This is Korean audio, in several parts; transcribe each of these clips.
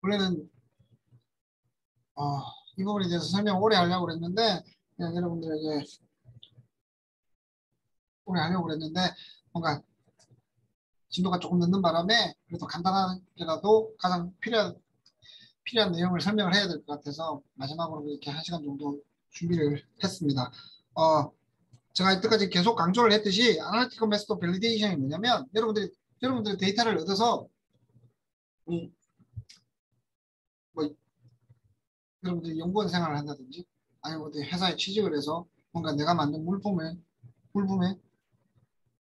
원래는 이 부분에 대해서 설명 오래 하려고 그랬는데 그냥 여러분들에게 오래 하려고 그랬는데 뭔가 진도가 조금 늦는 바람에 그래도 간단하게라도 가장 필요한 내용을 설명을 해야 될 것 같아서 마지막으로 이렇게 1시간 정도 준비를 했습니다. 제가 이때까지 계속 강조를 했듯이 아날리티컬 메소드 밸리데이션이 뭐냐면 여러분들이 데이터를 얻어서 뭐 여러분들이 연구원 생활을 한다든지 아니면 어디 회사에 취직을 해서 뭔가 내가 만든 물품에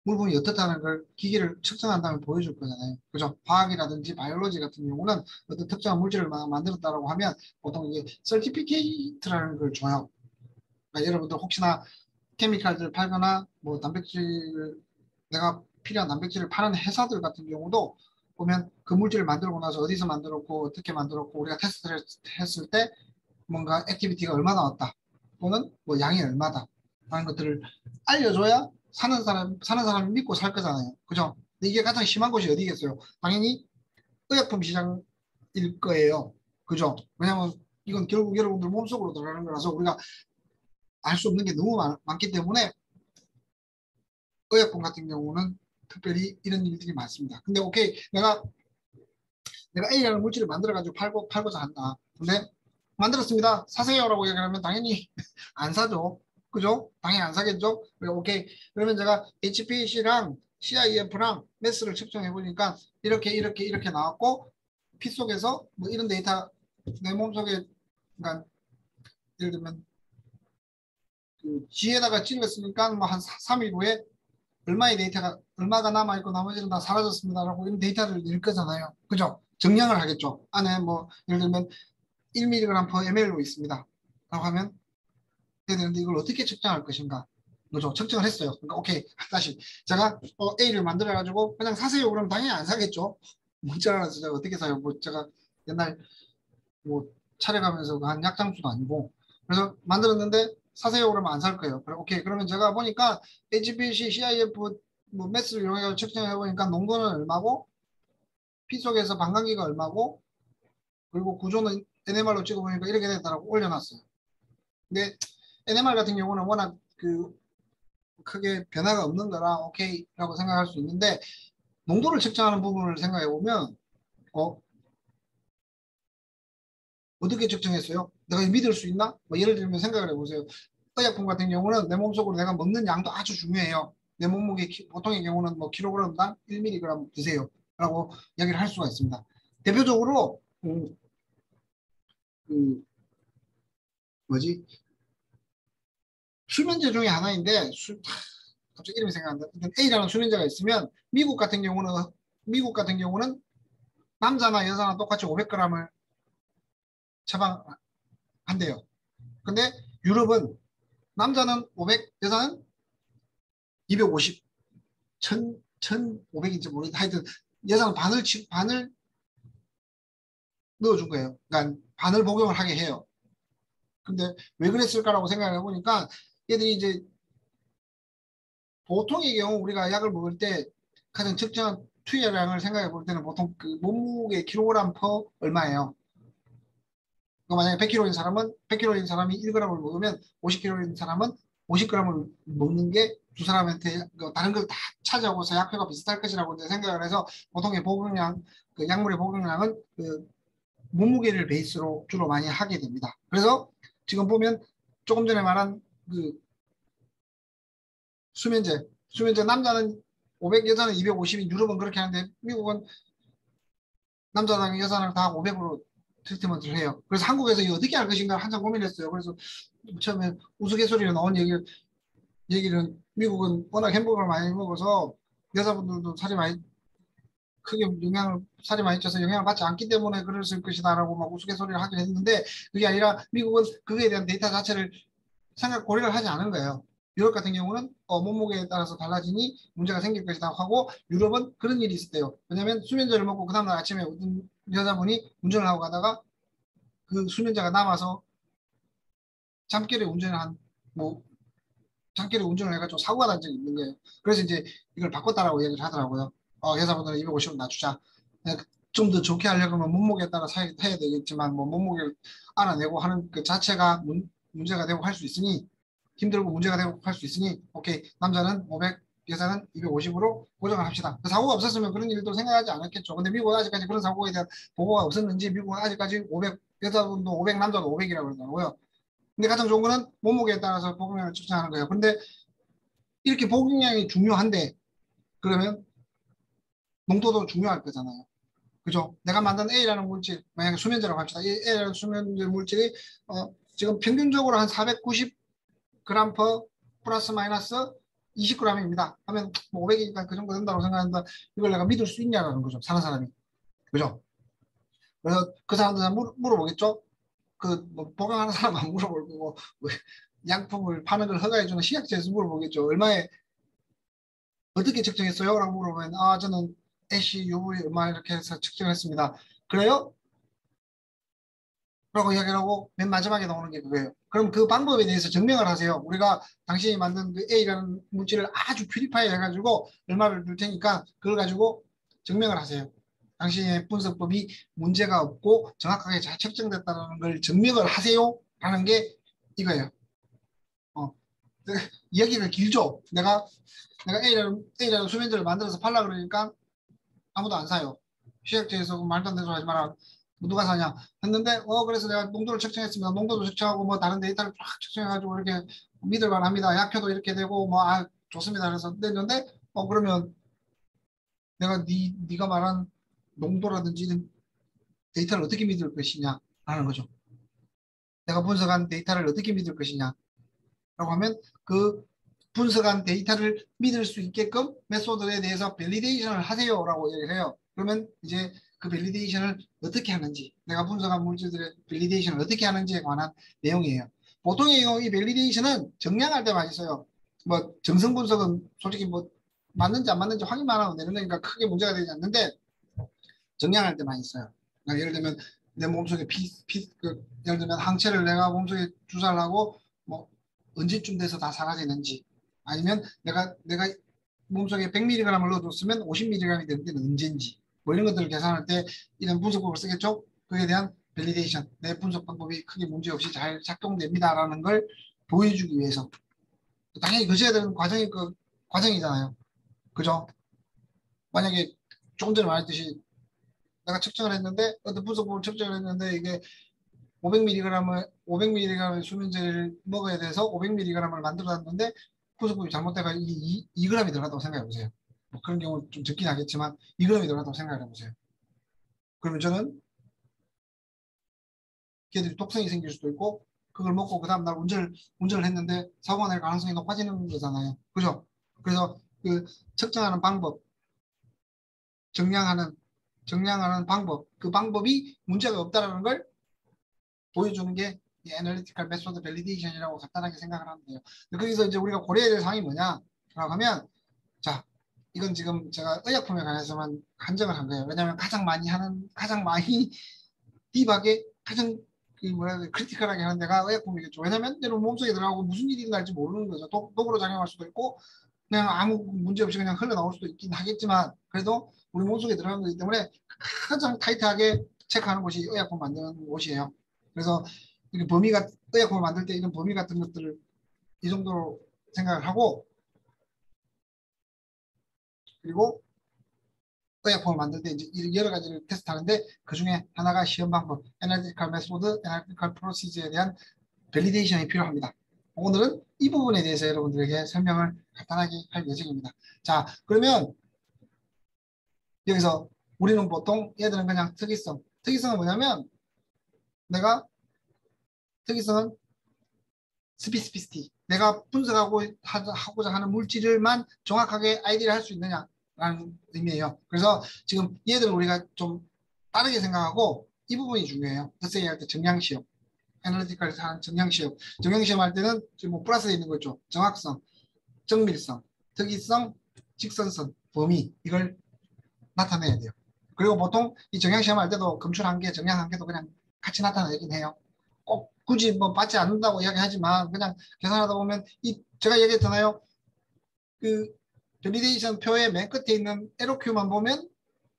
물품이 어떻다는 걸 기계를 측정한 다음에 보여줄 거잖아요. 그죠? 화학이라든지 바이올로지 같은 경우는 어떤 특정한 물질을 만들었다라고 하면 보통 이게 서티피케이트라는 걸 줘요. 그러니까 여러분들 혹시나 케미칼들을 팔거나 뭐 단백질 내가 필요한 단백질을 파는 회사들 같은 경우도 보면 그 물질을 만들고 나서 어디서 만들었고 어떻게 만들었고 우리가 테스트를 했을 때 뭔가 액티비티가 얼마 나왔다 또는 뭐 양이 얼마다 라는 것들을 알려줘야 사는 사람이 믿고 살 거잖아요. 그죠? 근데 이게 가장 심한 곳이 어디겠어요? 당연히 의약품 시장일 거예요. 그죠? 왜냐면 이건 결국 여러분들 몸속으로 들어가는 거라서 우리가 알 수 없는 게 너무 많기 때문에 의약품 같은 경우는 특별히 이런 일들이 많습니다. 근데 오케이 내가 A라는 물질을 만들어가지고 팔고자 한다. 근데 만들었습니다. 사세요라고 얘기하면 당연히 안 사죠. 그죠? 당연히 안 사겠죠? 그래, 오케이. 그러면 제가 HPC랑 CIF랑 매스를 측정해 보니까 이렇게 나왔고 피 속에서 뭐 이런 데이터 내 몸속에 그러니까 예를 들면 그 G에다가 찍었으니까 뭐 한 3일 후에 얼마가 남아있고 나머지는 다 사라졌습니다라고 이런 데이터를 낼 거잖아요. 그죠? 정량을 하겠죠. 안에 뭐 예를 들면 1mg per ml로 있습니다. 라고 하면 해야 되는데 이걸 어떻게 측정할 것인가? 그죠? 측정을 했어요. 그러니까 오케이 다시 제가 A를 만들어가지고 그냥 사세요. 그러면 당연히 안 사겠죠. 문자를 알아서 제가 어떻게 사요? 뭐 제가 옛날 뭐 차려가면서 한 약장수도 아니고 그래서 만들었는데 사세요 그러면 안 살 거예요. 그래 오케이 그러면 제가 보니까 HPLC, CIF 뭐 매스를 이용해서 측정해 보니까 농도는 얼마고 피 속에서 반감기가 얼마고 그리고 구조는 NMR로 찍어보니까 이렇게 됐다라고 올려놨어요. 근데 NMR 같은 경우는 워낙 그 크게 변화가 없는 거라 오케이라고 생각할 수 있는데 농도를 측정하는 부분을 생각해 보면 어, 어떻게 측정했어요? 내가 믿을 수 있나? 뭐 예를 들면 생각을 해보세요. 의약품 같은 경우는 내 몸속으로 내가 먹는 양도 아주 중요해요. 내 몸무게 보통의 경우는 뭐 킬로그램당 1mg 드세요. 라고 이야기를 할 수가 있습니다. 대표적으로 그 뭐지 수면제 중에 하나인데 갑자기 이름이 생각 안 나. 일단 A라는 수면제가 있으면 미국 같은 경우는 남자나 여자나 똑같이 500g을 처방한대요. 근데 유럽은 남자는 500, 여자는 250, 1,500인지 모르겠는데 하여튼 여자는 반을 넣어준 거예요. 그러니까 반을 복용을 하게 해요. 근데 왜 그랬을까라고 생각을 해보니까 얘들이 이제 보통의 경우 우리가 약을 먹을 때 가장 적정한 투여량을 생각해 볼 때는 보통 그 몸무게 킬로그램 퍼 얼마예요? 그러니까 만약에 100kg인 사람이 1g을 먹으면 50kg인 사람은 50g을 먹는 게 두 사람한테 다른 걸 다 차지하고서 약효가 비슷할 것이라고 이제 생각을 해서 보통의 복용량, 그 약물의 복용량은 그 몸무게를 베이스로 주로 많이 하게 됩니다. 그래서 지금 보면 조금 전에 말한 그 수면제 남자는 500, 여자는 250인 유럽은 그렇게 하는데 미국은 남자랑 여자랑 다 500으로 트리트먼트를 해요. 그래서 한국에서 이거 어떻게 할 것인가 한참 고민했어요. 그래서 처음에 우스갯소리로 나온 얘기는 미국은 워낙 햄버거를 많이 먹어서 여자분들도 살이 많이 쪄서 영향을 받지 않기 때문에 그랬을 것이다라고 막 우스갯소리를 하긴 했는데 그게 아니라 미국은 그거에 대한 데이터 자체를 고려를 하지 않은 거예요. 유럽 같은 경우는 몸무게에 따라서 달라지니 문제가 생길 것이다 하고 유럽은 그런 일이 있었대요. 왜냐하면 수면제를 먹고 그 다음날 아침에 어떤 여자분이 운전을 하고 가다가 그 수면제가 남아서 잠결에 운전을 한, 뭐, 잠결에 운전을 해가지고 사고가 난 적이 있는 거예요. 그래서 이제 이걸 바꿨다라고 얘기를 하더라고요. 여자분들은 250원 낮추자. 좀 더 좋게 하려면 몸무게에 따라서 해야 되겠지만 뭐 몸무게를 알아내고 하는 그 자체가 문제가 되고 할 수 있으니 힘들고 문제가 되고 할 수 있으니 오케이 남자는 500 여자는 250으로 고정을 합시다. 그 사고가 없었으면 그런 일도 생각하지 않았겠죠. 근데 미국은 아직까지 그런 사고에 대한 보고가 없었는지 미국은 아직까지 500 여자분도 500 남자도 500이라고 그러더라고요. 근데 가장 좋은 거는 몸무게에 따라서 복용량을 측정하는 거예요. 근데 이렇게 복용량이 중요한데 그러면 농도도 중요할 거잖아요. 그죠? 내가 만든 A라는 물질, 만약에 수면제라고 합시다. 이 A라는 수면제 물질이 지금 평균적으로 한 490g per 플러스 마이너스 20g입니다. 하면 뭐 500이니까 그 정도 된다고 생각하는데 이걸 내가 믿을 수 있냐라는 거죠. 사는 사람이. 그죠? 그래서 그 사람들한테 물어보겠죠? 그 뭐 복용하는 사람 안 물어볼 거고 뭐 약품을 파는 걸 허가해주는 시약처에서 물어보겠죠. 얼마에 어떻게 측정했어요? 라고 물어보면 아 저는 애쉬 UV 얼마 이렇게 해서 측정했습니다. 그래요? 라고 이야기를 하고 맨 마지막에 나오는 게 그거예요. 그럼 그 방법에 대해서 증명을 하세요. 우리가 당신이 만든 그 A라는 물질을 아주 퓨리파이 해가지고 얼마를 줄 테니까 그걸 가지고 증명을 하세요. 당신의 분석법이 문제가 없고 정확하게 잘 측정됐다는 걸 증명을 하세요. 라는 게 이거예요. 어. 이야기가 길죠. 내가 A라는 수면제를 만들어서 팔라 그러니까 아무도 안 사요. 시약처에서 말도 안 되는 소리 하지 마라. 뭐 누가 사냐 했는데 그래서 내가 농도를 측정했습니다. 농도도 측정하고 뭐 다른 데이터를 쫙 측정해가지고 이렇게 믿을만 합니다. 약효도 이렇게 되고 뭐 좋습니다. 그래서 냈는데 그러면 내가 네가 말한 농도라든지 이런 데이터를 어떻게 믿을 것이냐 하는 거죠. 내가 분석한 데이터를 어떻게 믿을 것이냐 라고 하면 그 분석한 데이터를 믿을 수 있게끔 메소드에 대해서 밸리데이션을 하세요 라고 얘기를 해요. 그러면 이제 그 밸리데이션을 어떻게 하는지 내가 분석한 물질들의 밸리데이션을 어떻게 하는지에 관한 내용이에요. 보통의 이 밸리데이션은 정량할 때만 있어요. 뭐 정성 분석은 솔직히 뭐 맞는지 안 맞는지 확인만 하면 되는 거니까 크게 문제가 되지 않는데 정량할 때만 있어요. 그러니까 예를 들면 내 몸속에 예를 들면 항체를 내가 몸속에 주사를 하고 뭐 언제쯤 돼서 다 사라지는지 아니면 내가 몸속에 100mg을 넣어줬으면 50mg이 되는 데는 언제인지 뭐 이런 것들을 계산할 때 이런 분석법을 쓰겠죠. 그에 대한 밸리데이션 내 분석 방법이 크게 문제없이 잘 작동됩니다라는 걸 보여주기 위해서 당연히 거쳐야 되는 과정이 그 과정이잖아요. 그죠? 만약에 조금 전에 말했듯이 내가 측정을 했는데 어떤 분석법을 측정을 했는데 이게 500mg의 수면제를 먹어야 돼서 500mg을 만들어놨는데 후속법이 잘못돼가 이게 2g이 들어갔다고 생각해 보세요. 뭐 그런 경우 좀 적긴 하겠지만 2g이 들어갔다고 생각해 보세요. 그러면 저는 걔들이 독성이 생길 수도 있고 그걸 먹고 그 다음날 운전을 했는데 사고가 날 가능성이 높아지는 거잖아요. 그죠? 그래서 그 측정하는 방법, 정량하는 방법, 그 방법이 문제가 없다라는 걸 보여주는 게 애널리티컬 메소드 밸리데이션이라고 간단하게 생각을 하면 돼요. 거기서 이제 우리가 고려해야 될 사항이 뭐냐라고 하면 자 이건 지금 제가 의약품에 관해서만 한정을 한 거예요. 왜냐하면 가장 많이 딥하게 가장 그 뭐라 그래 크리티컬하게 하는 데가 의약품이겠죠. 왜냐하면 여러분 몸속에 들어가고 무슨 일이 날지 모르는 거죠. 독으로 작용할 수도 있고 그냥 아무 문제 없이 그냥 흘러나올 수도 있긴 하겠지만 그래도 우리 몸속에 들어가는 거기 때문에 가장 타이트하게 체크하는 곳이 의약품 만드는 곳이에요. 그래서 이게 의약품을 만들 때 이런 범위 같은 것들을 이 정도로 생각을 하고 그리고 의약품을 만들 때 이제 여러 가지를 테스트하는데 그 중에 하나가 시험 방법, 애널리티컬 메소드, 애널리티컬 프로시저에 대한 밸리데이션이 필요합니다. 오늘은 이 부분에 대해서 여러분들에게 설명을 간단하게 할 예정입니다. 자, 그러면 여기서 우리는 보통 얘들은 그냥 특이성은 뭐냐면 내가 특이성은 스피시피시티 내가 하고자 하는 물질을만 정확하게 아이디를 할 수 있느냐라는 의미예요. 그래서 지금 얘들은 우리가 좀 다르게 생각하고 이 부분이 중요해요. 에세이 할 때 정량시험, 애널리티컬에서 하는 정량시험. 정량시험 할 때는 지금 뭐 플러스에 있는 거 있죠. 정확성, 정밀성, 특이성, 직선성, 범위 이걸 나타내야 돼요. 그리고 보통 이 정량시험 할 때도 검출 한계, 정량 한계도 그냥 같이 나타내긴 해요. 꼭 굳이 뭐 받지 않는다고 이야기하지만 그냥 계산하다 보면 제가 얘기했잖아요. 그 밸리데이션 표의 맨 끝에 있는 LOQ만 보면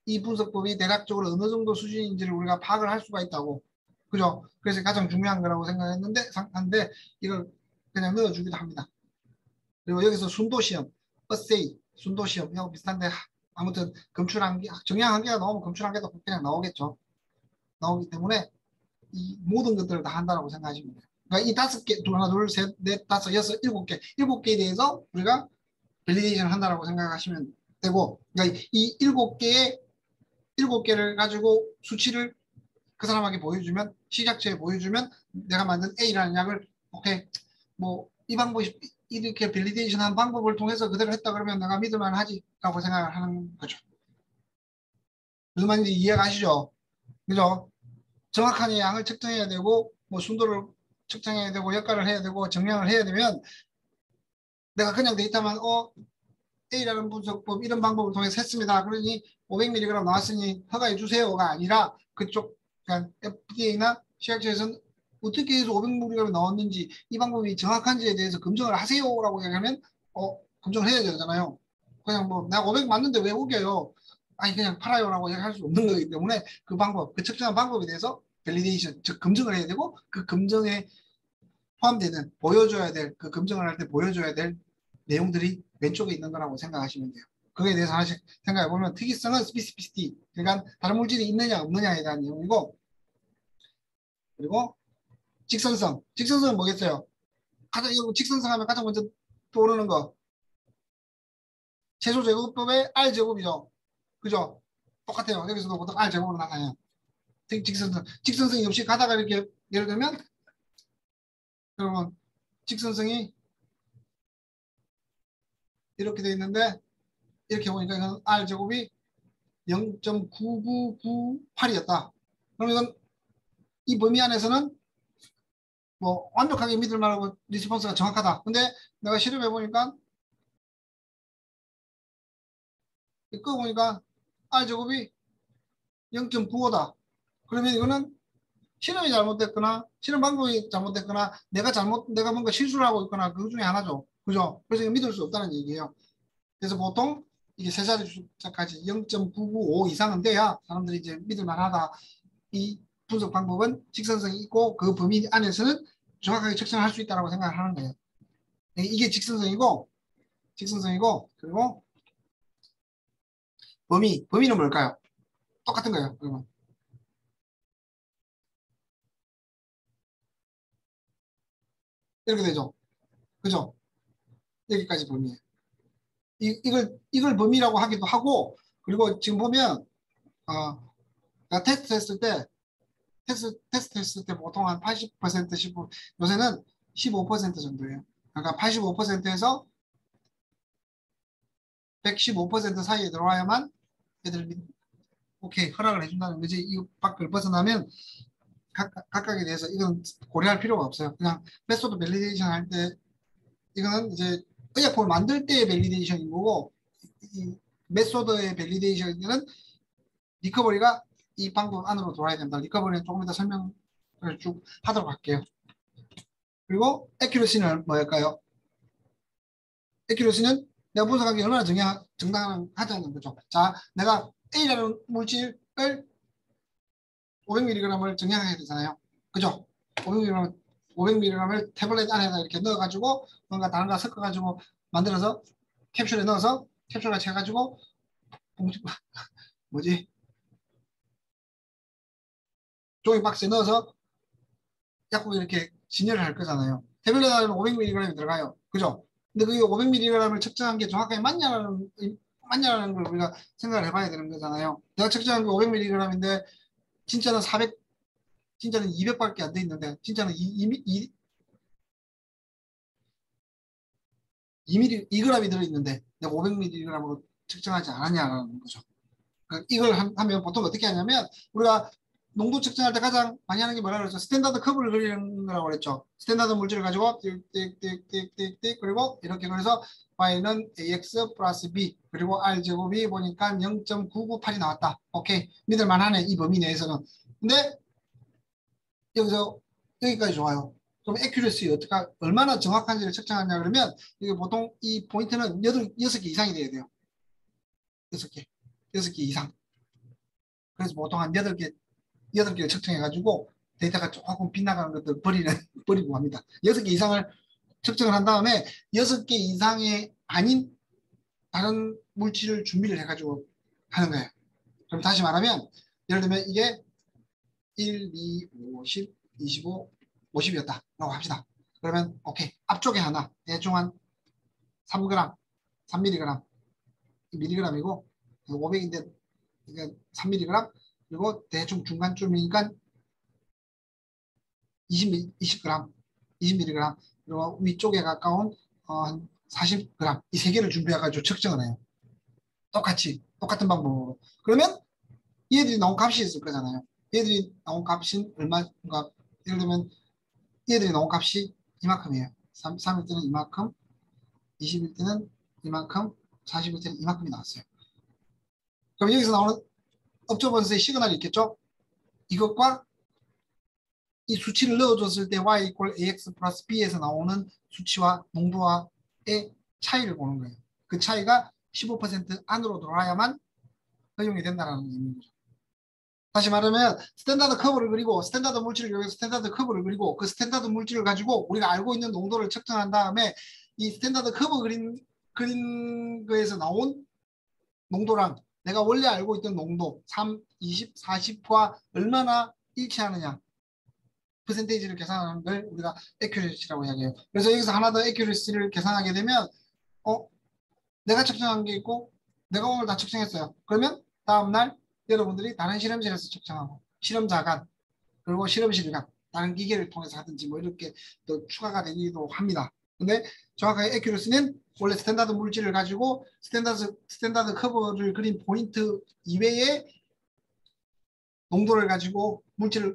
이 분석법이 대략적으로 어느 정도 수준인지를 우리가 파악을 할 수가 있다고. 그죠? 그래서 가장 중요한 거라고 생각했는데, 한데 이걸 그냥 넣어주기도 합니다. 그리고 여기서 순도시험, 어세이, 순도시험하고 비슷한데 아무튼 검출한계, 정량 한계가 나오면 검출한계도 그냥 나오겠죠. 나오기 때문에 이 모든 것들을 다 한다고 생각하시면 돼요. 그러니까 이 5개, 하나, 둘, 셋, 넷, 다섯, 여섯, 7개, 7개에 대해서 우리가 밸리데이션을 한다고 생각하시면 되고, 그러니까 이 7개를 가지고 수치를 그 사람에게 보여주면, 시작처에 보여주면 내가 만든 A라는 약을 오케이, 뭐 이 방법이 이렇게 밸리데이션 한 방법을 통해서 그대로 했다 그러면 내가 믿을만 하지라고 생각을 하는 거죠. 무슨 말인지 이해가시죠? 그죠? 정확한 양을 측정해야 되고 뭐 순도를 측정해야 되고 역할을 해야 되고 정량을 해야 되면 내가 그냥 데이터만 A라는 분석법 이런 방법을 통해서 했습니다. 그러니 500mg 나왔으니 허가해 주세요가 아니라 그쪽 그러니까 FDA나 식약처에서는 어떻게 해서 500mg이 나왔는지 이 방법이 정확한지에 대해서 검증을 하세요라고 얘기하면 검증을 해야 되잖아요. 그냥 뭐 내가 500 맞는데 왜 우겨요? 아니 그냥 팔아요라고 얘기할 수 없는 거기 때문에 그 방법, 그 측정한 방법에 대해서 밸리데이션, 즉 검증을 해야 되고 그 검증에 포함되는 보여줘야 될 그 검증을 할 때 보여줘야 될 내용들이 왼쪽에 있는 거라고 생각하시면 돼요. 그거에 대해서 하나씩 생각해 보면 특이성은 스피시피시티, 그러니까 다른 물질이 있느냐 없느냐에 대한 내용이고 그리고 직선성, 직선성은 뭐겠어요? 가장 직선성 하면 가장 먼저 떠오르는 거 최소 제곱법의 R 제곱이죠. 그죠? 똑같아요. 여기서도 보통 R 제곱으로 나타나요. 직선성이 없이 가다가 이렇게 예를 들면 여러분 직선성이 이렇게 돼 있는데 이렇게 보니까 이건 R 제곱이 0.9998이었다. 그럼 이건 이 범위 안에서는 뭐 완벽하게 믿을 만하고 리스폰스가 정확하다. 근데 내가 실험해 보니까 이거 보니까 R 제곱이 0.95다. 그러면 이거는 실험이 잘못됐거나 실험 방법이 잘못됐거나 내가 뭔가 실수를 하고 있거나 그 중에 하나죠. 그죠? 그래서 이거 믿을 수 없다는 얘기예요. 그래서 보통 이게 세 자리 숫자까지 0.995 이상은 돼야 사람들이 이제 믿을 만하다. 이 분석 방법은 직선성이 있고 그 범위 안에서는 정확하게 측정할 수 있다고 생각을 하는 거예요. 이게 직선성이고 그리고 범위는 뭘까요? 똑같은 거예요. 그러면 이렇게 되죠. 그죠? 여기까지 범위예요. 이걸 범위라고 하기도 하고 그리고 지금 보면 내가 테스트 했을 때 보통 한 80% 15 요새는 15% 정도예요. 그러니까 85%에서 115% 사이에 들어와야만 애들 오케이 허락을 해준다는 거지. 이 밖을 벗어나면 각각에 대해서 이건 고려할 필요가 없어요. 그냥 메소드 밸리데이션 할 때 이거는 이제 의약품을 만들 때의 밸리데이션인 거고 이 메소드의 밸리데이션은 리커버리가 이 방법 안으로 들어와야 된다. 리커버리는 조금 이따 설명을 쭉 하도록 할게요. 그리고 에큐러시는 뭐일까요? 에큐러시는 내가 분석하기 얼마나 정당하자는 거죠. 자, 내가 A라는 물질을 500mg을 정량해야 되잖아요. 그죠? 500mg을 태블릿 안에다 이렇게 넣어가지고 뭔가 다른 거 섞어가지고 만들어서 캡슐에 넣어서 캡슐에 채가지고 봉지 뭐지? 종이 박스에 넣어서 약국에 이렇게 진열을 할 거잖아요. 태블릿 안에는 500mg이 들어가요. 그죠? 근데 그 500mg을 측정한 게 정확하게 맞냐라는 걸 우리가 생각을 해봐야 되는 거잖아요. 내가 측정한 게 500mg인데 진짜는 400, 진짜는 200밖에 안 돼 있는데 진짜는 2g이 들어있는데 내가 500mg으로 측정하지 않았냐라는 거죠. 그러니까 이걸 하면 보통 어떻게 하냐면 우리가 농도 측정할 때 가장 많이 하는 게 뭐라 그랬죠? 스탠다드 커브를 그리는 거라고 그랬죠. 스탠다드 물질을 가지고 띡띡띡띡띡 그리고 이렇게 그래서 y는 ax 플러스 b 그리고 r 제곱이 보니까 0.998이 나왔다. 오케이 믿을 만하네 이 범위 내에서는. 근데 여기서 여기까지 좋아요. 그럼 accuracy 어떻게 얼마나 정확한지를 측정하냐 그러면 이게 보통 이 포인트는 6개 이상이 돼야 돼요. 6개 이상. 그래서 보통 한 8개를 측정해가지고 데이터가 조금 빗나가는 것들 버리고 합니다. 6개 이상을 측정을 한 다음에 6개 이상의 아닌 다른 물질을 준비를 해가지고 하는 거예요. 그럼 다시 말하면 예를 들면 이게 1, 2, 5, 10, 25, 50이었다 라고 합시다. 그러면 오케이 앞쪽에 하나 대충 한 3g, 3mg, mg이고 500인데 3mg 그리고 대충 중간쯤이니까 20g, 20mg 그리고 위쪽에 가까운 한 40g 이 세 개를 준비해가지고 측정을 해요. 똑같은 방법으로. 그러면 얘들이 나온 값이 있을 거잖아요. 얘들이 나온 값이 얼마인가? 예를 들면 얘들이 나온 값이 이만큼이에요. 3일 때는 이만큼, 20일 때는 이만큼, 40일 때는 이만큼이 나왔어요. 그럼 여기서 나오는 업저번스의 시그널이 있겠죠? 이것과 이 수치를 넣어줬을 때 y ax 플러스 b에서 나오는 수치와 농도와의 차이를 보는 거예요. 그 차이가 15% 안으로 들어와야만 허용이 된다는 의미죠. 다시 말하면 스탠다드 커브를 그리고 스탠다드 물질을 이용해서 스탠다드 커브를 그리고 그 스탠다드 물질을 가지고 우리가 알고 있는 농도를 측정한 다음에 이 스탠다드 커브 그린 거에서 나온 농도랑 내가 원래 알고 있던 농도 3, 20, 40과 얼마나 일치하느냐 퍼센테이지를 계산하는 걸 우리가 액큐레시라고 이야기해요. 그래서 여기서 하나 더 액큐레시를 계산하게 되면 내가 측정한 게 있고 내가 오늘 다 측정했어요. 그러면 다음날 여러분들이 다른 실험실에서 측정하고 실험자간 그리고 실험실간 다른 기계를 통해서 하든지 뭐 이렇게 또 추가가 되기도 합니다. 근데 정확하게 액큐레시는 원래 스탠다드 물질을 가지고 스탠다드 커브를 그린 포인트 이외에 농도를 가지고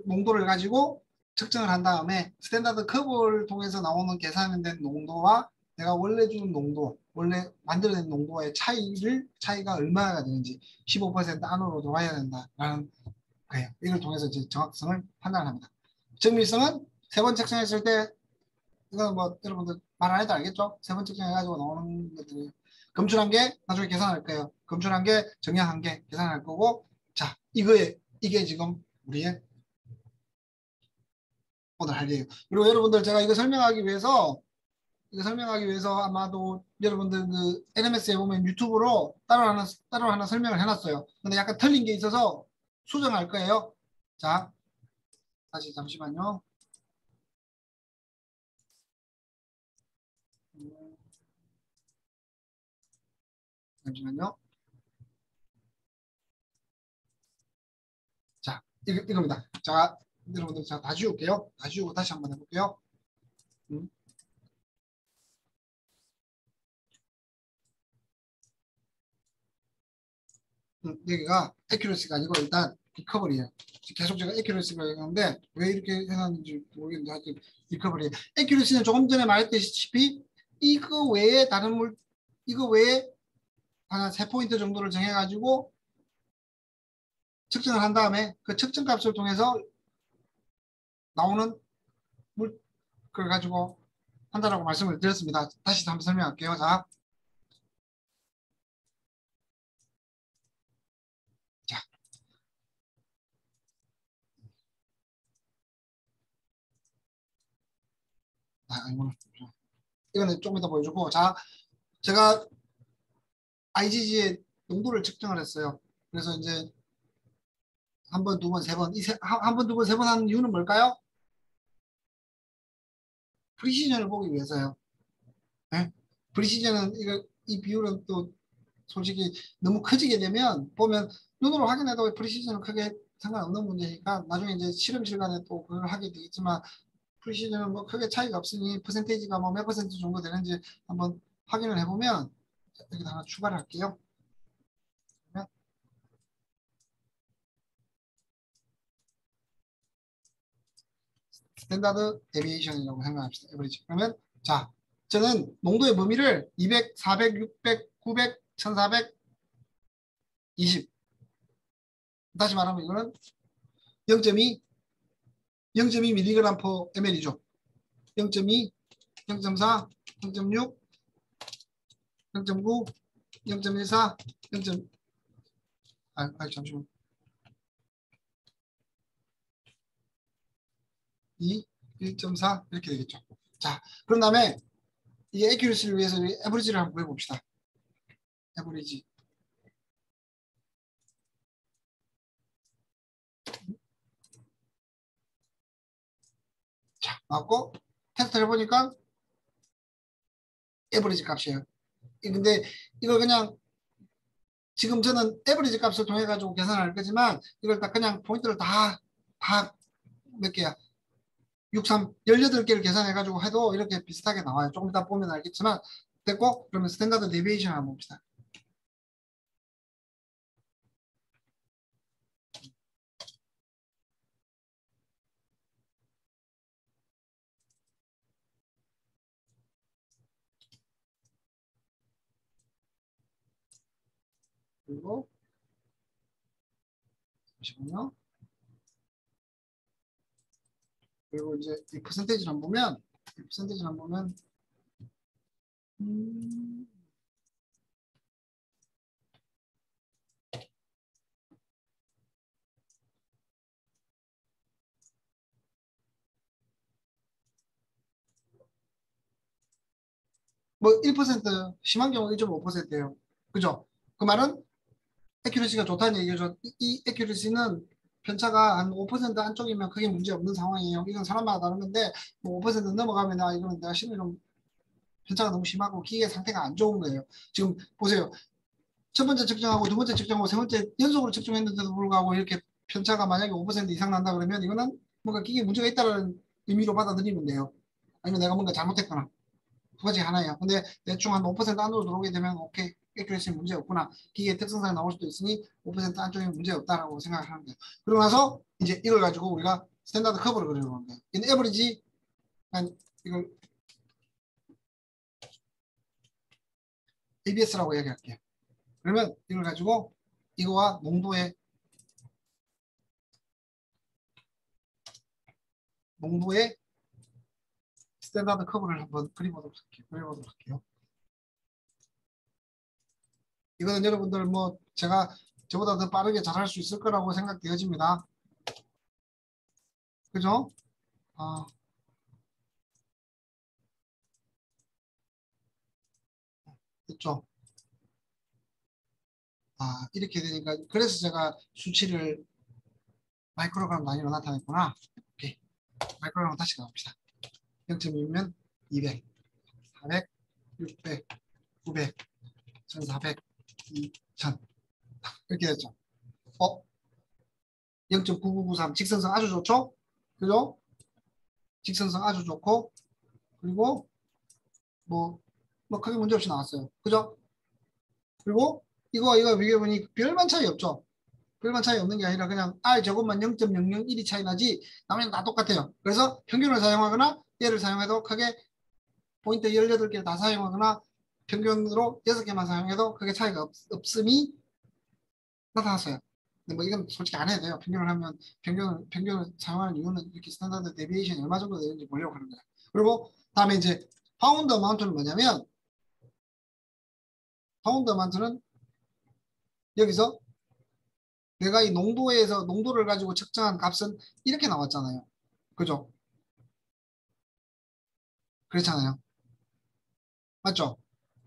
농도를 가지고 측정을 한 다음에 스탠다드 커브를 통해서 나오는 계산된 농도와 내가 원래 주는 농도, 원래 만들어낸 농도와의 차이가 얼마나 되는지 15% 안으로 들어와야 된다라는 거예요. 이걸 통해서 이제 정확성을 판단합니다. 정밀성은 세 번 측정했을 때 이건 뭐 여러분들 말 안 해도 알겠죠? 세 번 측정해가지고 나오는 것들이 검출한 게 나중에 계산할 거예요. 검출한 게 정량한 게 계산할 거고 자 이게 지금 우리의 오늘 할 일이에요. 그리고 여러분들 제가 이거 설명하기 위해서 아마도 여러분들 그 NMS에 보면 유튜브로 따로 하나 설명을 해놨어요. 근데 약간 틀린 게 있어서 수정할 거예요. 자, 다시 잠시만요. 잠시만요. 자, 이겁니다. 자, 여러분들 제가 다 지울게요. 다 지우고 다시 한번 해볼게요. 음, 여기가 액큐러시가 아니고 일단 리커버리예요. 계속 제가 액큐러시가 얘기하는데 왜 이렇게 해놨는지 모르겠는데 하여튼 리커버리. 액큐러시는 조금 전에 말했다시피 이거 외에 한 3포인트 정도를 정해가지고 측정을 한 다음에 그 측정 값을 통해서 나오는 물 그걸 가지고 한다라고 말씀을 드렸습니다. 다시 한번 설명할게요. 자, 이거는 조금 이따 보여주고 자, 제가 IgG의 농도를 측정을 했어요. 그래서 이제 한 번, 두 번, 세 번, 한 번, 두 번, 세 번 하는 이유는 뭘까요? 프리시전을 보기 위해서요. 네? 프리시전은 이 비율은 또 솔직히 너무 커지게 되면 보면 눈으로 확인해도 프리시전은 크게 상관없는 문제니까 나중에 이제 실험실 간에 또 그걸 하게 되겠지만 프리시전은 뭐 크게 차이가 없으니 퍼센테이지가 뭐 몇 퍼센트 정도 되는지 한번 확인을 해보면 여기다 하나 추가를 할게요. 스탠다드 데비에이션이라고 생각합시다. 에버리지. 그러면 자, 저는 농도의 범위를 200, 400, 600, 900, 1400, 20. 다시 말하면 이거는 0.2, 0.2mg per ml이죠. 0.2, 0.4, 0.6, 0.9, 0.14, 0. 잠시만. 2, 1.4 이렇게 되겠죠. 자, 그런 다음에 이 accuracy를 위해서 에버리지를 한번 구해봅시다. 에버리지. 자, 나왔고 테스트를 해보니까 에버리지 값이에요. 근데 이걸 그냥 지금 저는 에버리지 값을 통해 가지고 계산할 거지만 이걸 다 그냥 포인트를 다 몇 개야? 6, 3, 18개를 계산해 가지고 해도 이렇게 비슷하게 나와요. 조금 이따 보면 알겠지만 됐고 그러면 스탠다드 데비에이션 한번 봅시다. 그리고 잠시만요. 그리고 이제 이 퍼센테이지를 한번 보면 이 퍼센테이지를 한번 보면 음, 뭐 1% 심한 경우 1.5%예요. 그죠? 그 말은 에큐러시가 좋다는 얘기죠. 이 에큐러시는 편차가 한 5% 안쪽이면 크게 문제 없는 상황이에요. 이건 사람마다 다른 건데 뭐 5% 넘어가면 아 이거는 내가 심히 좀 편차가 너무 심하고 기계 상태가 안 좋은 거예요. 지금 보세요. 첫 번째 측정하고 두 번째 측정하고 세 번째 연속으로 측정했는데도 불구하고 이렇게 편차가 만약에 5% 이상 난다 그러면 이거는 뭔가 기계에 문제가 있다는 의미로 받아들이면 돼요. 아니면 내가 뭔가 잘못했거나 두 가지 하나예요. 근데 대충 한 5% 안으로 들어오게 되면 오케이 깨끗이 문제 없구나. 기계 특성상이 나올 수도 있으니 5% 안쪽에 문제 없다라고 생각을 하는 거예요. 그러고 나서 이제 이걸 가지고 우리가 스탠다드 커브를 그리는 거예요. 이 에버리지 한 이걸 ABS라고 얘기할게요. 그러면 이걸 가지고 이거와 농도의 스탠다드 커브를 한번 그려보도록 할게요. 이거는 여러분들 뭐 제가 저보다 더 빠르게 잘할 수 있을 거라고 생각되어집니다. 그죠? 아, 됐죠? 아, 이렇게 되니까 그래서 제가 수치를 마이크로그램 단위로 나타냈구나. 오케이. 마이크로그램 다시 가봅시다. 0.2면 200, 400, 600, 900, 1400, 2000 이렇게 됐죠. 어? 0.9993 직선성 아주 좋죠? 그죠? 직선성 아주 좋고 그리고 뭐, 뭐 크게 문제 없이 나왔어요. 그죠? 그리고 이거 비교해보니 별반 차이 없죠? 별반 차이 없는 게 아니라 그냥 R 저것만 0.001이 차이 나지 나머지는 다 똑같아요. 그래서 평균을 사용하거나 얘를 사용해도 크게 포인트 18개를 다 사용하거나 평균으로 6개만 사용해도 크게 차이가 없음이 나타났어요. 근데 뭐 이건 솔직히 안 해도 돼요. 평균을 하면 평균을 사용하는 이유는 이렇게 스탠다드 데비에이션이 얼마 정도 되는지 보려고 하는 거예요. 그리고 다음에 이제 파운드 어마운트는 뭐냐면 파운드 어마운트는 여기서 내가 이 농도에서 농도를 가지고 측정한 값은 이렇게 나왔잖아요. 그죠? 그렇잖아요. 맞죠?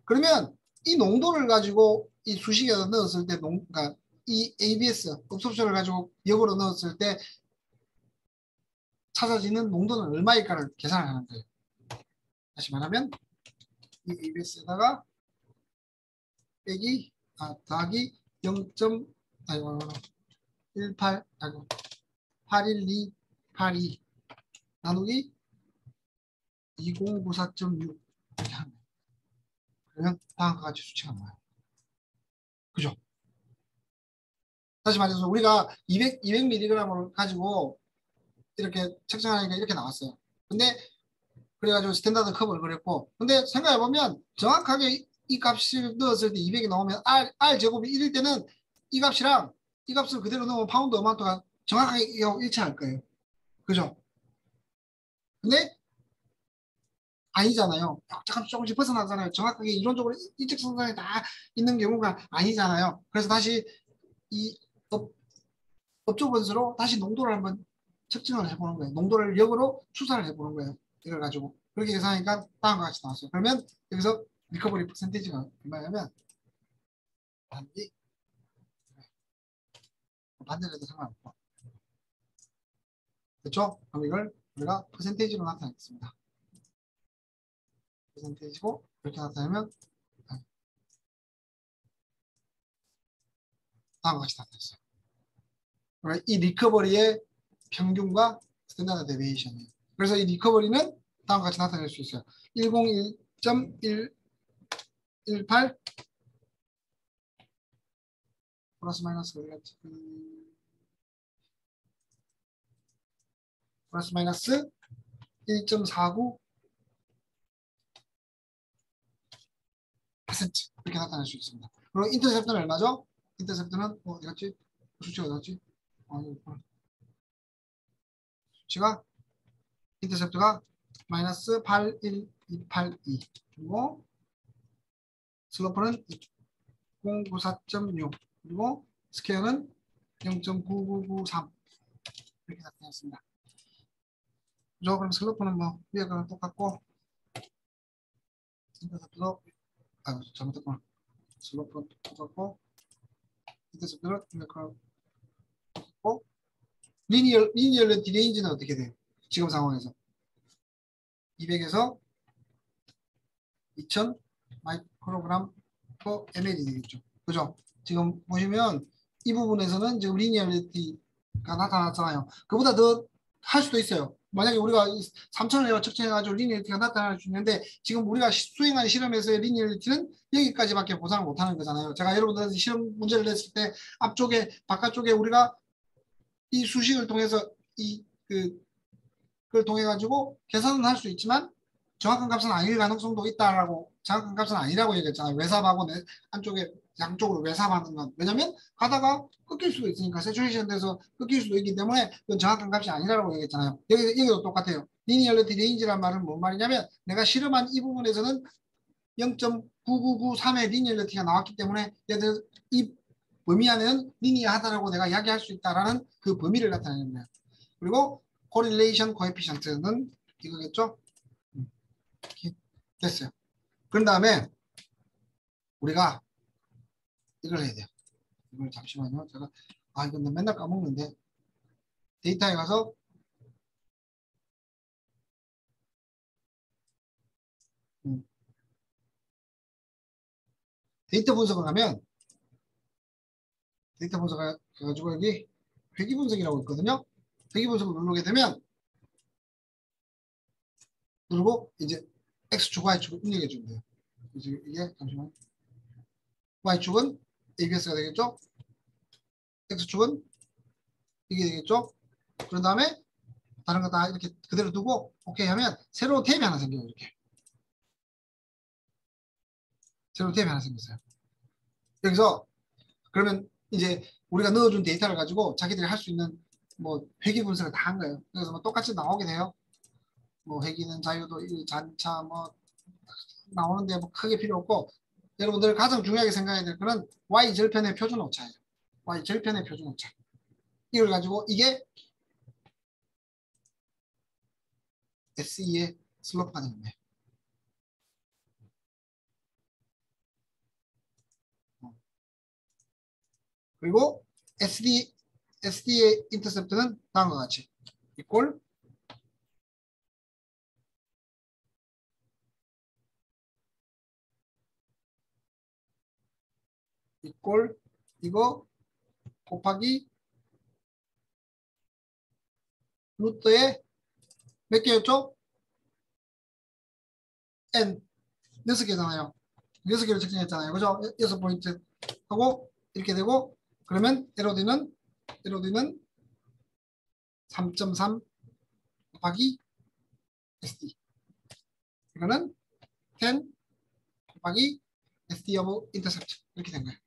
그러면 이 농도를 가지고 이 수식에다 넣었을 때 그러니까 이 ABS 업소션을 가지고 역으로 넣었을 때 찾아지는 농도는 얼마일까를 계산을 하는 거예요. 다시 말하면 이 ABS에다가 빼기 더하기 0. 아이고 18 아이고 81282 나누기 2094.6 이렇게 하는 거예요. 그러면 다음과 같이 수치가 나와요. 그죠? 다시 말해서 우리가 200mg을 가지고 이렇게 측정하니까 이렇게 나왔어요. 근데 그래가지고 스탠다드 컵을 그렸고 근데 생각해보면 정확하게 이 값을 넣었을 때 200이 나오면 R 제곱이 1일 때는 이 값이랑 이 값을 그대로 넣으면 파운드 어마운트가 정확하게 일치할 거예요. 그죠? 근데 아니잖아요. 약간 조금씩 벗어나잖아요. 정확하게 이론적으로 일직선상에 다 있는 경우가 아니잖아요. 그래서 다시 이 업, 업조 분수로 다시 농도를 한번 측정을 해보는 거예요. 농도를 역으로 추산을 해보는 거예요. 이걸 가지고. 그렇게 계산하니까 다음과 같이 나왔어요. 그러면 여기서 리커버리 퍼센테이지가 얼마냐면 반비 반대로 해도 상관없고. 그렇죠? 그럼 이걸 우리가 퍼센테이지로 나타내겠습니다. 퍼센테이지고 이렇게 나타내면 다음과 같이 나타났어요. 그러니까 이 리커버리의 평균과 스탠다드 데비에이션이에요. 그래서 이 리커버리는 다음과 같이 나타낼 수 있어요. 101.118 플러스 마이너스 플러스 마이너스 1.49% 이렇게 나타낼 수 있습니다. 그리고 인터셉트는 얼마죠? 인터셉트는 어디 갔지? 수치가 어디 갔지? 수치가 인터셉트가 마이너스 81282 그리고 슬로프는 094.6 그리고 스퀘어는 0.9993 이렇게 나타났습니다. 그죠? 그럼 슬로프는 뭐 위에 거랑 똑같고 인터셉트도 잘못했구나. 슬로프는 똑같고 인터셉트는 위에 거랑 똑같고 리니얼 디레인지는 어떻게 돼요? 지금 상황에서 200에서 2000 마이크로그램 per ml이 되겠죠. 그죠? 지금 보시면 이 부분에서는 지금 리니어리티가 나타났잖아요. 그보다 더 할 수도 있어요. 만약에 우리가 3000을 측정해가지고 리니어리티가 나타날 수 있는데 지금 우리가 수행한 실험에서의 리니어리티는 여기까지밖에 보상을 못하는 거잖아요. 제가 여러분들한테 실험 문제를 냈을 때 앞쪽에 바깥쪽에 우리가 이 수식을 통해서 그걸 통해 가지고 계산은 할 수 있지만 정확한 값은 아닐 가능성도 있다라고 정확한 값은 아니라고 얘기했잖아요. 외삽하고 안쪽에 양쪽으로 외삽하는 건 왜냐면 가다가 끊길 수도 있으니까 세츄레이션 돼서 끊길 수도 있기 때문에 그건 정확한 값이 아니라고 얘기했잖아요. 여기도 똑같아요. 리니얼리티 레인지란 말은 뭔 말이냐면 내가 실험한 이 부분에서는 0.9993의 리니얼리티가 나왔기 때문에 얘들 이 범위 안에는 리니어하다라고 내가 이야기할 수 있다라는 그 범위를 나타내는 거예요. 그리고 correlation coefficient는 이거겠죠? 이렇게 됐어요. 그런 다음에 우리가 이걸 해야 돼요. 이걸 잠시만요. 제가 이건 맨날 까먹는데 데이터에 가서 데이터 분석을 하면 데이터 분석을 해가지고 여기 회귀 분석이라고 있거든요. 회귀 분석을 누르게 되면 누르고 이제 X축, Y축을 입력해 주면 돼요. 그래서 이게 잠시만 Y축은 ABS가 되겠죠? X축은 이게 되겠죠? 그런 다음에 다른 거 다 이렇게 그대로 두고 오케이 하면 새로운 탭이 하나 생겨요. 이렇게 새로운 탭이 하나 생겼어요. 여기서 그러면 이제 우리가 넣어준 데이터를 가지고 자기들이 할 수 있는 뭐 회귀 분석을 다 한 거예요. 그래서 뭐 똑같이 나오게 돼요. 뭐 회귀는 자유도 잔차 뭐 나오는데 뭐 크게 필요 없고 여러분들 가장 중요하게 생각해야 될 거는 Y 절편의 표준 오차예요. Y 절편의 표준 오차. 이걸 가지고 이게 SE의 슬로프가 되는 거예요. 그리고 SD의 인터셉트는 다음과 같이 이꼴 이거 곱하기 루트에 몇 개였죠? N 6개잖아요. 6개를 측정했잖아요. 그죠? 6포인트 하고 이렇게 되고 그러면 LOD는 3.3 곱하기 SD 이거는 10 곱하기 SD of intercept 이렇게 된 거예요.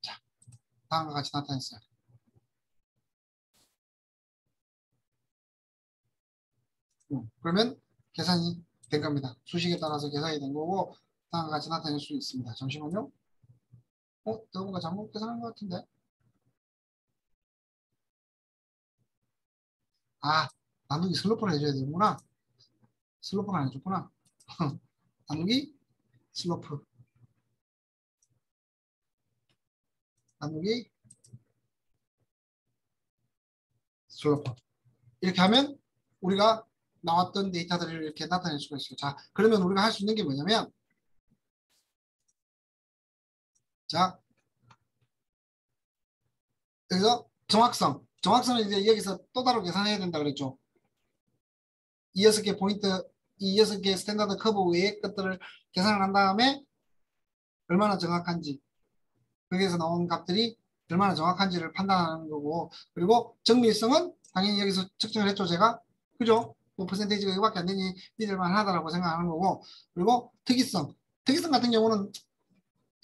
자, 다음과 같이 나타냈어요. 그러면 계산이 된 겁니다. 수식에 따라서 계산이 된 거고 다음과 같이 나타낼 수 있습니다. 잠시만요. 누군가 잘못 계산한 것 같은데 아, 나누기 슬로프를 해줘야 되는구나. 슬로프가 안 해줬구나. 나누기 슬로프. 나누기 슬로프. 이렇게 하면 우리가 나왔던 데이터들을 이렇게 나타낼 수가 있어요. 자, 그러면 우리가 할 수 있는 게 뭐냐면, 자, 여기서 정확성. 정확성은 이제 여기서 또 다르게 계산해야 된다 그랬죠. 이 6개 포인트, 이 6개 스탠다드 커브 외의 것들을 계산을 한 다음에 얼마나 정확한지, 거기에서 나온 값들이 얼마나 정확한지를 판단하는 거고, 그리고 정밀성은 당연히 여기서 측정을 했죠, 제가. 그죠? 뭐 퍼센테이지가 이거밖에 안 되니 믿을만 하다라고 생각하는 거고, 그리고 특이성. 특이성 같은 경우는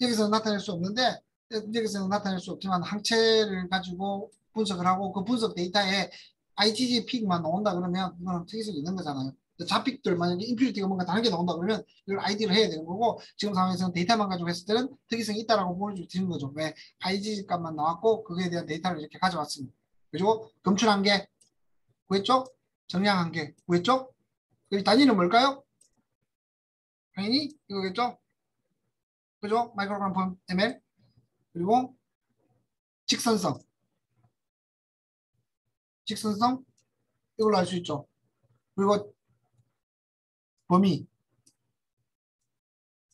여기서 나타낼 수 없는데, 여기서는 나타낼 수 없지만 항체를 가지고 분석을 하고 그 분석 데이터에 ITG 픽만 나온다 그러면 이거는 특이성이 있는 거잖아요. 잡픽들 만약에 임퓨리티가 뭔가 다른 게 나온다 그러면 이걸 아이디를 해야 되는 거고, 지금 상황에서는 데이터만 가지고 했을 때는 특이성이 있다라고 보여주는 거죠. 왜? ITG 값만 나왔고 그거에 대한 데이터를 이렇게 가져왔습니다. 그리고 검출한 게 구했죠? 정량한 게 구했죠? 그 단위는 뭘까요? 당연히 이거겠죠? 그죠? 마이크로그램 per ml. 그리고 직선성. 직선성 이걸로 알 수 있죠. 그리고 범위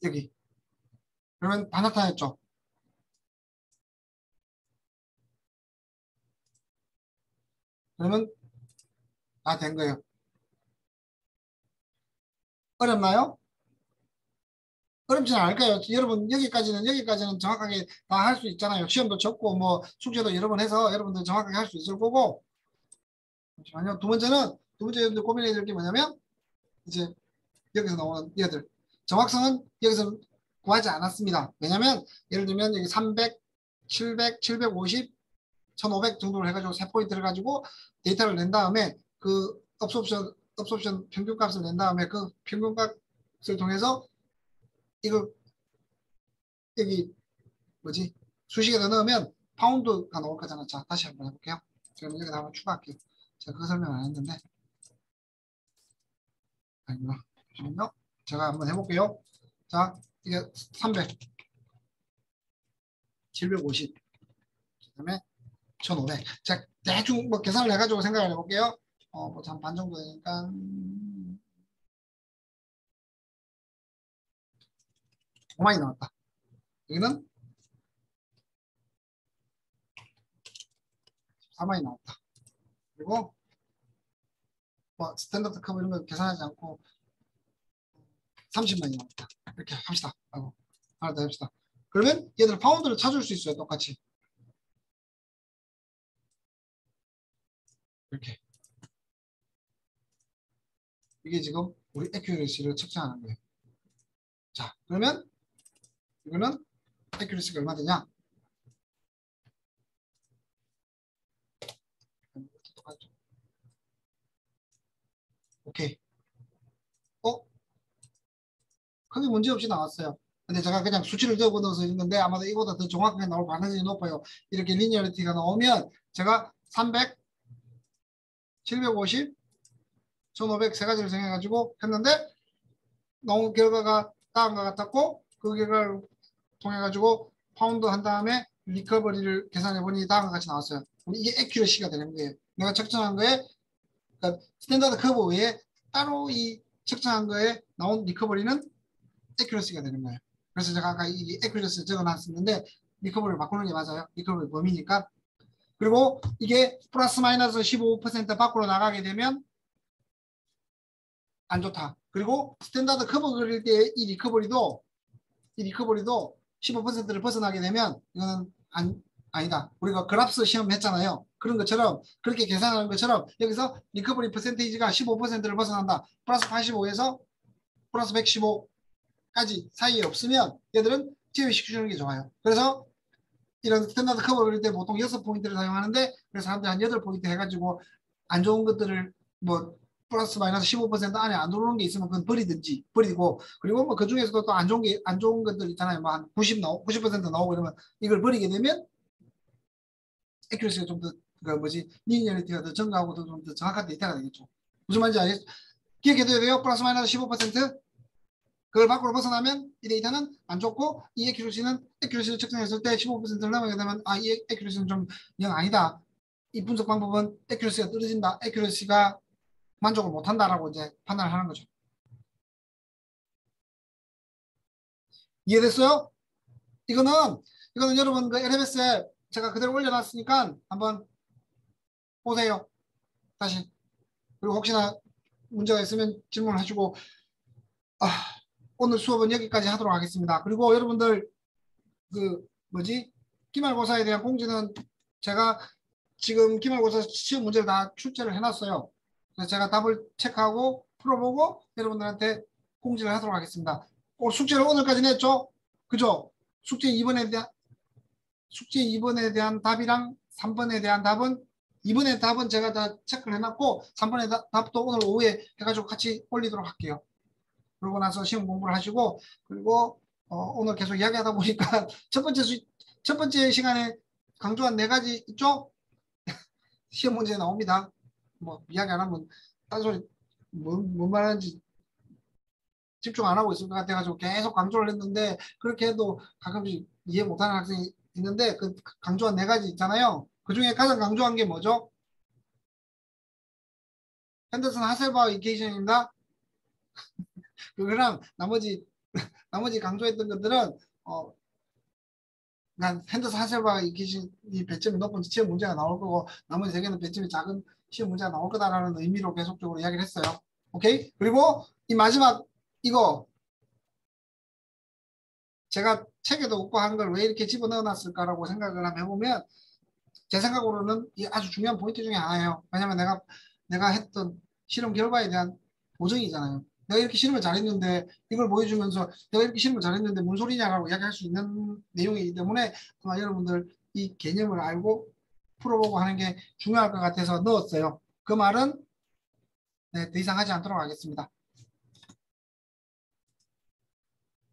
여기. 그러면 다 나타났죠. 그러면 다 된 거예요. 어렵나요? 어렵지는 않을 거예요. 여러분 여기까지는 정확하게 다 할 수 있잖아요. 시험도 적고 뭐 숙제도 여러 번 해서 여러분들 정확하게 할 수 있을 거고. 잠시만요. 두 번째 여러분들 고민해야 될 게 뭐냐면 이제 여기서 나오는 얘들 정확성은 여기서 구하지 않았습니다. 왜냐면 예를 들면 여기 300, 700, 750, 1500 정도를 해가지고 세 포인트를 가지고 데이터를 낸 다음에 그 업소션 평균값을 낸 다음에 그 평균값을 통해서 이거 여기 뭐지 수식에다 넣으면 파운드가 나올 거잖아. 자, 다시 한번 해볼게요. 그럼 여기다 한번 추가할게요. 제가 그 설명 안 했는데 아니구나. 잠시만요. 제가 한번 해볼게요. 자, 이게 300, 750, 그다음에 1,500. 자, 대충 뭐 계산을 해가지고 생각을 해볼게요. 뭐한 반 정도 되니까 5만이 나왔다. 여기는 4만이 나왔다. 그리고 뭐 스탠다드 커브 이런 거 계산하지 않고 30만이 나왔다. 이렇게 합시다. 하나 더 합시다. 그러면 얘들 파운드를 찾을 수 있어요. 똑같이. 이렇게. 이게 지금 우리 에큐레시를 측정하는 거예요. 자, 그러면 이거는 에큐레시가 얼마 되냐? 똑같죠. 오케이. 크게 문제 없이 나왔어요. 근데 제가 그냥 수치를 적어 넣어서 있는데 아마도 이보다 더 정확하게 나올 가능성이 높아요. 이렇게 리니어리티가 나오면 제가 300, 750, 1500 세 가지를 정해가지고 했는데 나온 결과가 다음과 같았고 그 결과를 통해 가지고 파운드 한 다음에 리커버리를 계산해 보니 다음과 같이 나왔어요. 그럼 이게 에큐러시가 되는 거예요. 내가 측정한 거에 그러니까 스탠다드 커브 외에 따로 이 측정한 거에 나온 리커버리는 에큐러시가 되는 거예요. 그래서 제가 아까 이 에큐러시 적어놨었는데 리커버리를 바꾸는 게 맞아요. 리커버리 범위니까. 그리고 이게 플러스 마이너스 15% 밖으로 나가게 되면 안 좋다. 그리고 스탠다드 커브 그릴 때 이 리커버리도 15%를 벗어나게 되면 이거는 아니다. 우리가 그래프스 시험 했잖아요. 그런 것처럼 그렇게 계산하는 것처럼 여기서 리커버리 퍼센테이지가 15%를 벗어난다. 플러스 85에서 플러스 115까지 사이에 없으면 얘들은 제외시켜주는 게 좋아요. 그래서 이런 스탠다드 커버 그릴 때 보통 6포인트를 사용하는데 그래서 사람들이 한 8포인트 해가지고 안 좋은 것들을 뭐 플러스 마이너스 15% 안에 안 들어오는 게 있으면 그건 버리든지 버리고 그리고 뭐 그 중에서도 또 안 좋은 것들 있잖아요. 뭐 한 90 나오고 90% 나오고 이러면 이걸 버리게 되면 에큐러시가 좀 더 그 뭐지 리니어리티가 더 증가하고 좀 더 정확한 데이터가 되겠죠. 무슨 말인지 알겠죠? 기억해둬야 돼요. 플러스 마이너스 15%. 그걸 밖으로 벗어나면 이 데이터는 안 좋고 이 에큐러시를 측정했을 때 15%를 넘어가게 되면 이 에큐러시는 좀 영 아니다. 이 분석 방법은 에큐러시가 떨어진다. 에큐러시가 만족을 못한다라고 이제 판단을 하는 거죠. 이해됐어요? 이거는 여러분 그 LMS에 제가 그대로 올려놨으니까 한번 보세요. 다시. 그리고 혹시나 문제가 있으면 질문을 하시고 아, 오늘 수업은 여기까지 하도록 하겠습니다. 그리고 여러분들 그 뭐지 기말고사에 대한 공지는 제가 지금 기말고사 시험 문제를 다 출제를 해놨어요. 그래서 제가 답을 체크하고 풀어보고 여러분들한테 공지를 하도록 하겠습니다. 숙제를 오늘까지 냈죠? 그죠? 숙제 2번에 대한 답이랑 3번에 대한 답은 2번의 답은 제가 다 체크를 해놨고 3번의 답도 오늘 오후에 해가지고 같이 올리도록 할게요. 그러고 나서 시험 공부를 하시고 그리고 오늘 계속 이야기하다 보니까 첫 번째 시간에 강조한 4가지 있죠? 시험 문제에 나옵니다. 뭐 이야기 안 하면 딴소리 뭔 말하는지 집중 안 하고 있을 것 같아가지고 계속 강조를 했는데 그렇게 해도 가끔씩 이해 못하는 학생이 있는데 그 강조한 4가지 있잖아요. 그 중에 가장 강조한 게 뭐죠? 핸더슨 하셀바우 이케이션입니다. 그거랑 나머지 강조했던 것들은 난 핸더슨 하셀바우 이케이션이 배점이 높은 시험 문제가 나올 거고 나머지 3개는 배점이 작은 시험 문제가 나올 거다라는 의미로 계속적으로 이야기를 했어요. 오케이? 그리고 이 마지막 이거 제가 책에도 없고 한 걸 왜 이렇게 집어넣어 놨을까라고 생각을 한번 해보면 제 생각으로는 이 아주 중요한 포인트 중에 하나예요. 왜냐면 내가 했던 실험 결과에 대한 보정이잖아요. 내가 이렇게 실험을 잘했는데 이걸 보여주면서 내가 이렇게 실험을 잘했는데 뭔 소리냐라고 이야기할 수 있는 내용이기 때문에 아마 여러분들 이 개념을 알고 풀어보고 하는 게 중요할 것 같아서 넣었어요. 그 말은 네, 더 이상 하지 않도록 하겠습니다.